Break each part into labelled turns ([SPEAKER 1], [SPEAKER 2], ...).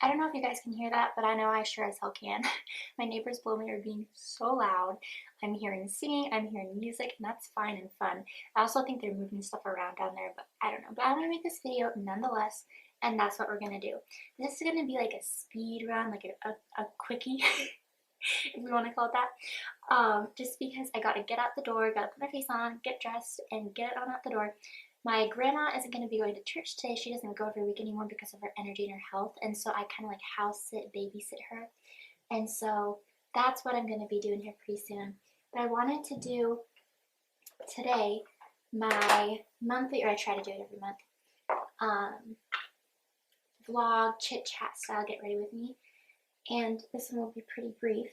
[SPEAKER 1] I don't know if you guys can hear that, but I know I sure as hell can. My neighbors below me are being so loud. I'm hearing singing, I'm hearing music, and that's fine and fun. I also think they're moving stuff around down there, but I don't know. But I'm gonna make this video nonetheless, and that's what we're gonna do. This is gonna be like a speed run, like a quickie, if we want to call it that. Just because I gotta get out the door, gotta put my face on, get dressed, and get on out the door. My grandma isn't going to be going to church today. She doesn't go every week anymore because of her energy and her health. And so I kind of like house sit, babysit her. And so that's what I'm going to be doing here pretty soon. But I wanted to do today my monthly, or I try to do it every month, vlog, chit-chat style, get ready with me. And this one will be pretty brief.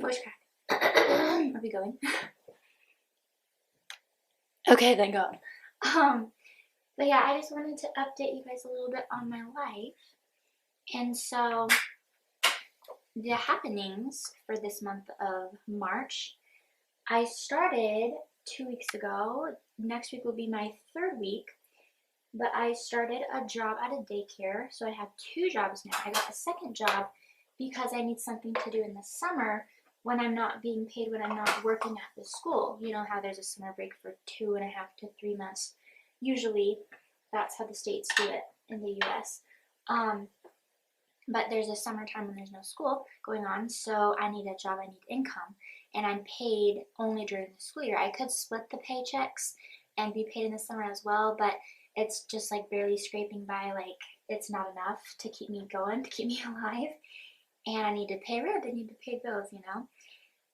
[SPEAKER 1] Voice crack. Are we going? Okay, thank God. But yeah, I just wanted to update you guys a little bit on my life. And so the happenings for this month of March, I started 2 weeks ago. Next week will be my third week. But I started a job at a daycare. So I have 2 jobs now. I got a second job because I need something to do in the summer when I'm not being paid, when I'm not working at the school. You know how there's a summer break for 2.5 to 3 months. Usually that's how the states do it in the US. But there's a summertime when there's no school going on, so I need a job, I need income, and I'm paid only during the school year. I could split the paychecks and be paid in the summer as well, but it's just like barely scraping by. Like, it's not enough to keep me going, to keep me alive, and I need to pay rent, I need to pay bills, you know?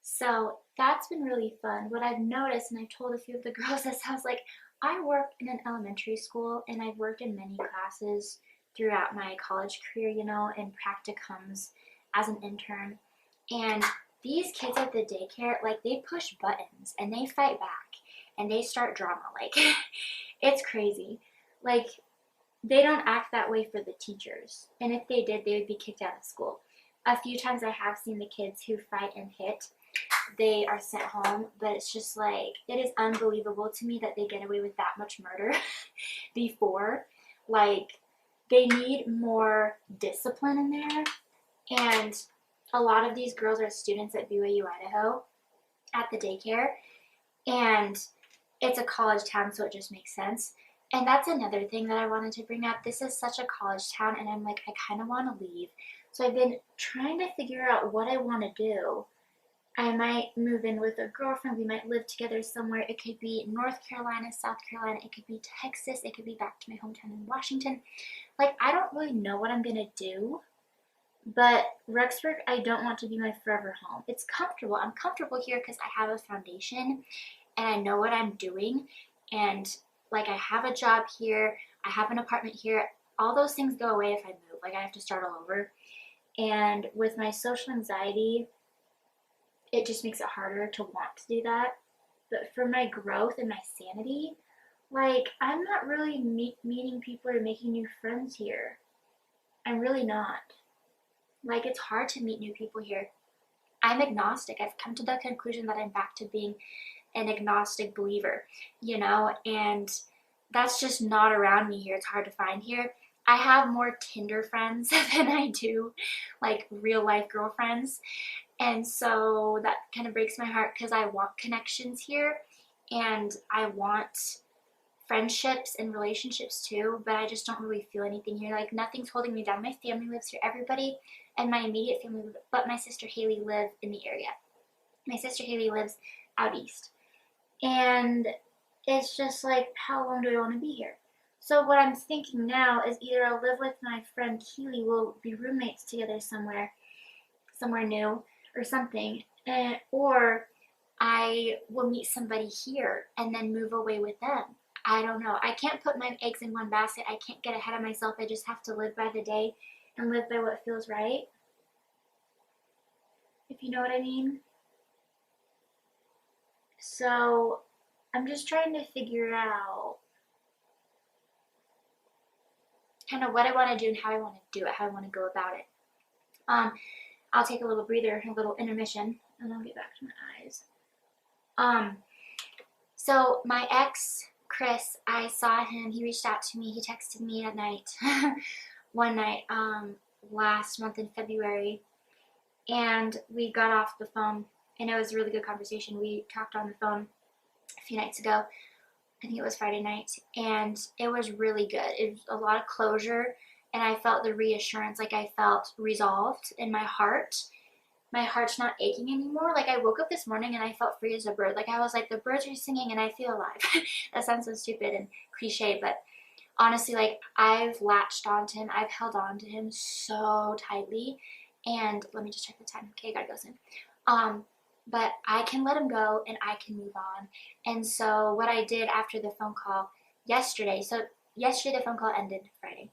[SPEAKER 1] So that's been really fun. What I've noticed, and I've told a few of the girls this, I was like, I work in an elementary school, and I've worked in many classes throughout my college career, you know, and practicums as an intern. And these kids at the daycare, like, they push buttons and they fight back and they start drama. Like, it's crazy. Like, they don't act that way for the teachers. And if they did, they would be kicked out of school. A few times I have seen the kids who fight and hit, they are sent home, but it's just like, it is unbelievable to me that they get away with that much murder before. Like, they need more discipline in there. And a lot of these girls are students at BYU, Idaho, at the daycare. And it's a college town, so it just makes sense. And that's another thing that I wanted to bring up. This is such a college town, and I'm like, I kind of want to leave. So I've been trying to figure out what I want to do. I might move in with a girlfriend. We might live together somewhere. It could be North Carolina, South Carolina. It could be Texas. It could be back to my hometown in Washington. Like, I don't really know what I'm going to do. But Rexburg, I don't want to be my forever home. It's comfortable. I'm comfortable here because I have a foundation and I know what I'm doing. And, like, I have a job here. I have an apartment here. All those things go away if I move. Like, I have to start all over. And with my social anxiety, it just makes it harder to want to do that. But for my growth and my sanity, like, I'm not really meeting people or making new friends here. I'm really not. Like, it's hard to meet new people here. I'm agnostic. I've come to the conclusion that I'm back to being an agnostic believer, you know, and that's just not around me here. It's hard to find here. I have more Tinder friends than I do, like, real life girlfriends. And so that kind of breaks my heart because I want connections here and I want friendships and relationships too, but I just don't really feel anything here. Like, nothing's holding me down. My family lives here. Everybody and my immediate family, but my sister Haley, live in the area. My sister Haley lives out east. And it's just like, how long do I want to be here? So what I'm thinking now is either I'll live with my friend Keely, we'll be roommates together somewhere new or something, or I will meet somebody here and then move away with them. I don't know. I can't put my eggs in one basket. I can't get ahead of myself. I just have to live by the day and live by what feels right, if you know what I mean. So I'm just trying to figure out kind of what I want to do and how I want to do it, how I want to go about it. I'll take a little breather, a little intermission, and I'll get back to my eyes. So my ex, I saw him, he reached out to me, he texted me at night, one night, last month in February, and we got off the phone, and it was a really good conversation. We talked on the phone a few nights ago. I think it was Friday night, and it was really good. It was a lot of closure, and I felt the reassurance, like I felt resolved in my heart. My heart's not aching anymore. Like I woke up this morning and I felt free as a bird. Like I was like, the birds are singing and I feel alive. That sounds so stupid and cliche, but honestly, like I've latched onto him. I've held on to him so tightly. And let me just check the time. Okay, I gotta go soon. But I can let him go and I can move on. And so what I did after the phone call yesterday, so yesterday the phone call ended Friday.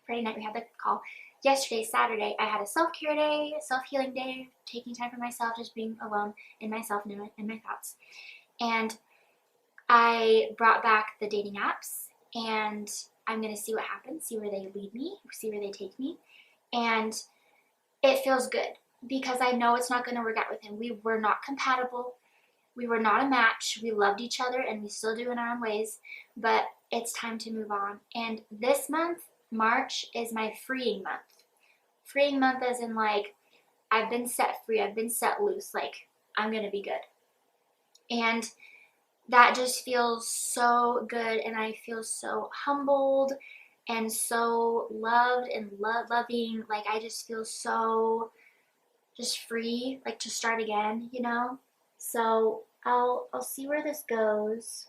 [SPEAKER 1] Friday night we had the call. Yesterday, Saturday, I had a self-care day, a self-healing day, taking time for myself, just being alone in myself and in my thoughts. And I brought back the dating apps, and I'm going to see what happens, see where they lead me, see where they take me. And it feels good because I know it's not going to work out with him. We were not compatible. We were not a match. We loved each other, and we still do in our own ways, but it's time to move on. And this month, March, is my freeing month. Freeing month as in like, I've been set free, I've been set loose, like I'm gonna be good. And that just feels so good, and I feel so humbled and so loved and loving. Like I just feel so just free, like to start again, you know? So I'll see where this goes.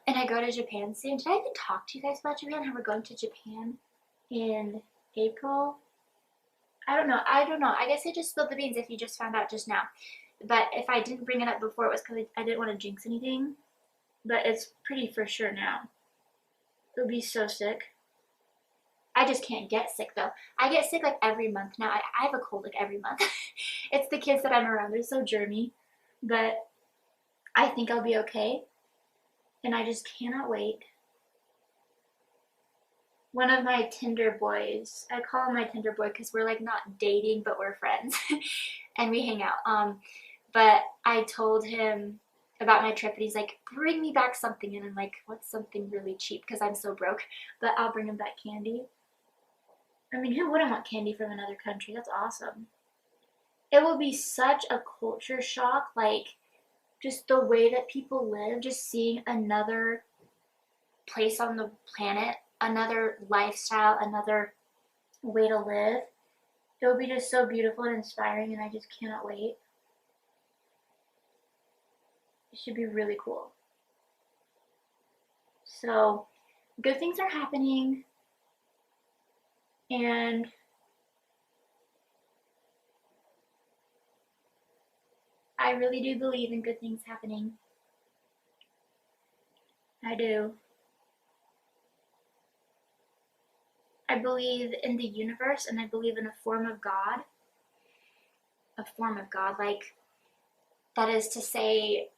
[SPEAKER 1] And I go to Japan soon. Did I even talk to you guys about Japan? How we're going to Japan in April? I don't know. I guess I just spilled the beans if you just found out just now. But if I didn't bring it up before, it was because I didn't want to jinx anything. But it's pretty for sure now. It would be so sick. I just can't get sick though. I get sick like every month now. I have a cold like every month. It's the kids that I'm around. They're so germy. But I think I'll be okay. And I just cannot wait. One of my Tinder boys, I call him my Tinder boy because we're like not dating, but we're friends and we hang out. But I told him about my trip and he's like, bring me back something. And I'm like, what's something really cheap? Because I'm so broke, but I'll bring him back candy. I mean, who wouldn't want candy from another country? That's awesome. It will be such a culture shock, like just the way that people live, just seeing another place on the planet, another lifestyle, another way to live. It will be just so beautiful and inspiring, and I just cannot wait. It should be really cool. So, good things are happening, and I really do believe in good things happening. I do. I believe in the universe, and I believe in a form of God. A form of God, like, that is to say,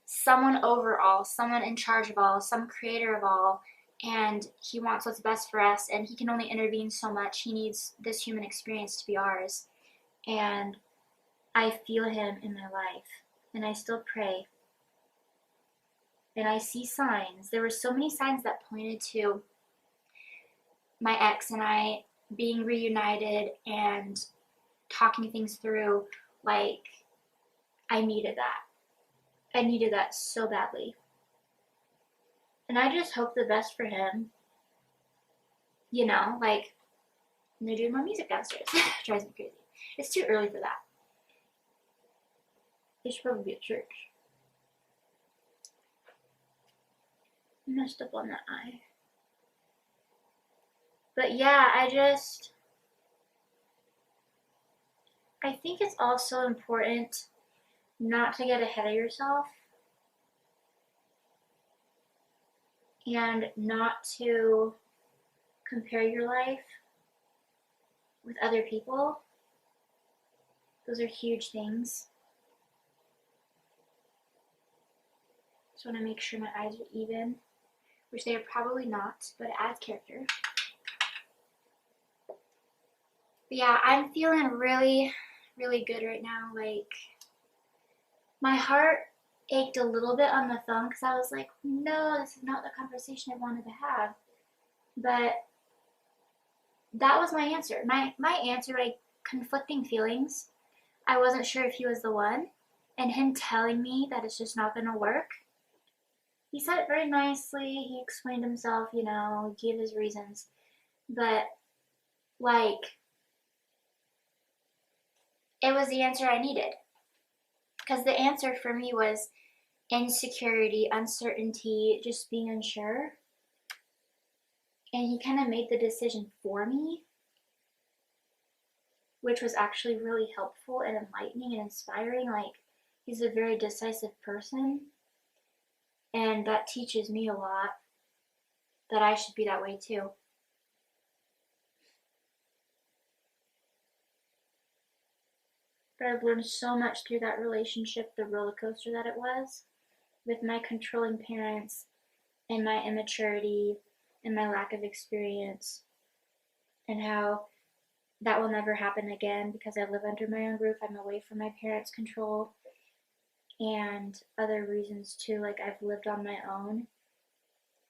[SPEAKER 1] someone over all, someone in charge of all, some creator of all, and he wants what's best for us, and he can only intervene so much. He needs this human experience to be ours. And I feel him in my life, and I still pray. And I see signs. There were so many signs that pointed to my ex and I being reunited and talking things through. Like, I needed that. I needed that so badly. And I just hope the best for him. You know, like, and they're doing more music downstairs. It drives me crazy. It's too early for that. They should probably be at church. I messed up on that eye. But yeah, I think it's also important not to get ahead of yourself and not to compare your life with other people. Those are huge things. Just want to make sure my eyes are even, which they are probably not, but it adds character. But yeah, I'm feeling really, really good right now. Like, my heart ached a little bit on the phone because I was like, no, this is not the conversation I wanted to have. But that was my answer. My answer, like, conflicting feelings. I wasn't sure if he was the one, and him telling me that it's just not gonna work. He said it very nicely. He explained himself, you know, gave his reasons, but like, it was the answer I needed, because the answer for me was insecurity, uncertainty, just being unsure. And he kind of made the decision for me, which was actually really helpful and enlightening and inspiring. Like, he's a very decisive person, and that teaches me a lot, that I should be that way too. But I've learned so much through that relationship, the roller coaster that it was, with my controlling parents and my immaturity and my lack of experience, and how that will never happen again because I live under my own roof. I'm away from my parents' control, and other reasons too. Like, I've lived on my own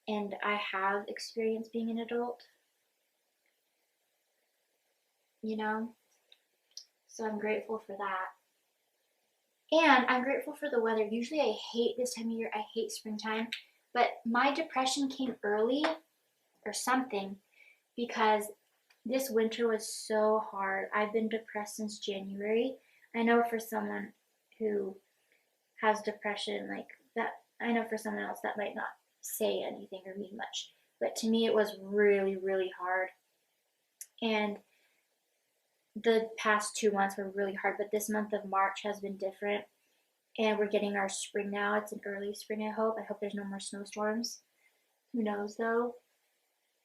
[SPEAKER 1] and I have experience being an adult, you know? So I'm grateful for that. And I'm grateful for the weather. Usually I hate this time of year. I hate springtime. But my depression came early or something, because this winter was so hard. I've been depressed since January. I know for someone who has depression, like that, I know for someone else that might not say anything or mean much. But to me, it was really, really hard. And the past 2 months were really hard, but this month of March has been different. And we're getting our spring now. It's an early spring, I hope. I hope there's no more snowstorms. Who knows, though?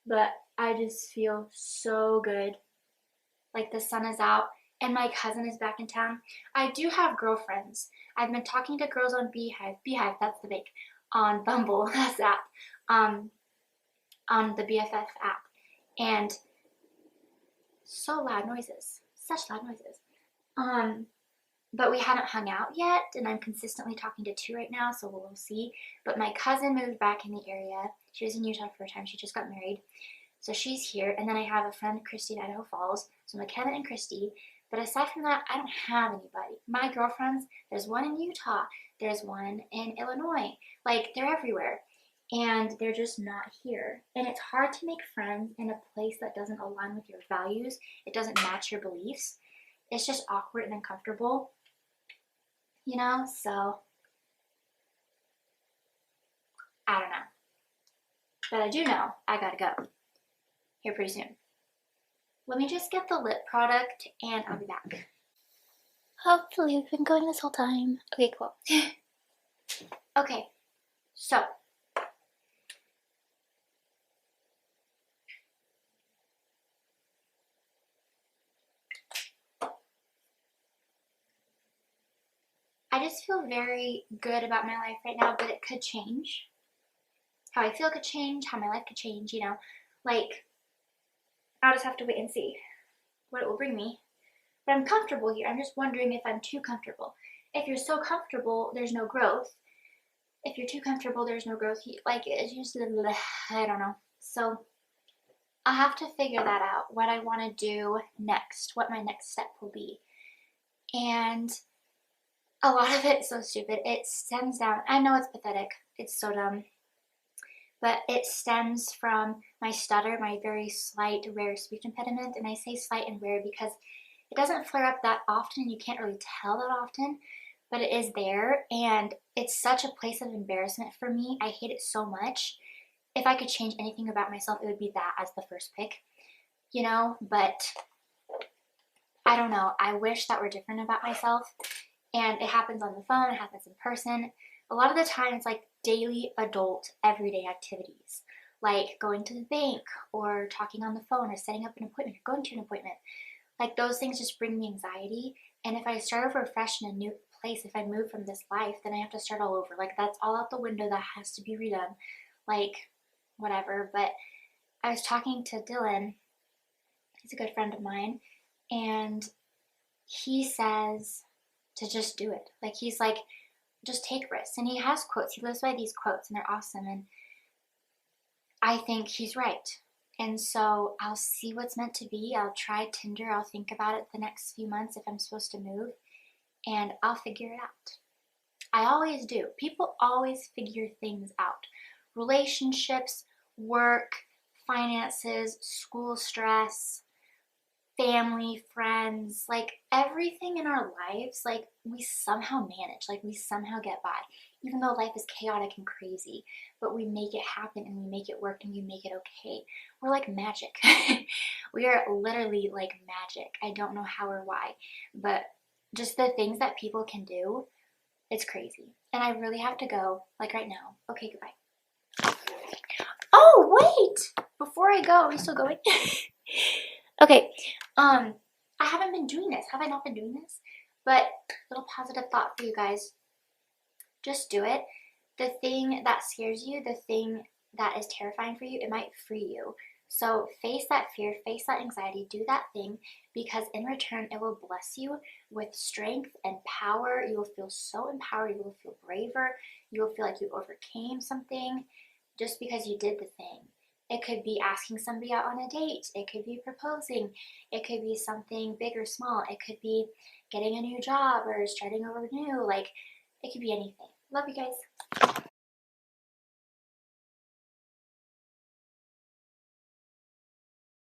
[SPEAKER 1] But I just feel so good. Like, the sun is out and my cousin is back in town. I do have girlfriends. I've been talking to girls on Beehive, that's the bake, on Bumble, that's that, on the BFF app. And so loud noises, such loud noises. But we haven't hung out yet, and I'm consistently talking to 2 right now, so we'll see. But my cousin moved back in the area. She was in Utah for a time. She just got married. So she's here. And then I have a friend, Christy, in Idaho Falls. So McKenna and Christy. But aside from that, I don't have anybody. My girlfriends, there's one in Utah. There's one in Illinois. Like, they're everywhere. And they're just not here. And it's hard to make friends in a place that doesn't align with your values. It doesn't match your beliefs. It's just awkward and uncomfortable. You know, so I don't know. But I do know I gotta go here pretty soon. Let me just get the lip product and I'll be back. Hopefully we've been going this whole time. Okay, cool. Okay, so I just feel very good about my life right now, but it could change. How I feel could change, how my life could change, you know. Like, I'll just have to wait and see what it will bring me. But I'm comfortable here. I'm just wondering if I'm too comfortable. If you're so comfortable, there's no growth. If you're too comfortable, there's no growth. Like, it's just, I don't know. So I'll have to figure that out, what I want to do next, what my next step will be. And a lot of it is so stupid. It stems down, I know it's pathetic, it's so dumb, but it stems from my stutter, my very slight, rare speech impediment. And I say slight and rare because it doesn't flare up that often and you can't really tell that often, but it is there, and it's such a place of embarrassment for me. I hate it so much. If I could change anything about myself, it would be that as the first pick, you know. But I don't know. I wish that were different about myself. And it happens on the phone, it happens in person. A lot of the time it's like daily adult everyday activities, like going to the bank or talking on the phone or setting up an appointment or going to an appointment. Like, those things just bring me anxiety. And if I start over fresh in a new place, if I move from this life, then I have to start all over. Like, that's all out the window. That has to be redone. Like, whatever. But I was talking to Dylan. He's a good friend of mine. And he says to just do it. Like, he's like, just take risks. And he has quotes. He lives by these quotes, and they're awesome. And I think he's right. And so I'll see what's meant to be. I'll try Tinder. I'll think about it the next few months if I'm supposed to move, and I'll figure it out. I always do. People always figure things out. Relationships, work, finances, school stress, family, friends, like everything in our lives, like we somehow manage, like we somehow get by. Even though life is chaotic and crazy, but we make it happen and we make it work and we make it okay. We're like magic. We are literally like magic. I don't know how or why, but just the things that people can do, it's crazy. And I really have to go, like right now. Okay, goodbye. Oh, wait! Before I go, are we still going? Okay, I haven't been doing this. Have I not been doing this? But little positive thought for you guys. Just do it. The thing that scares you, the thing that is terrifying for you, it might free you. So face that fear, face that anxiety, do that thing, because in return it will bless you with strength and power. You will feel so empowered, you will feel braver, you will feel like you overcame something just because you did the thing. It could be asking somebody out on a date, it could be proposing, it could be something big or small, it could be getting a new job or starting over new, like it could be anything. Love you guys.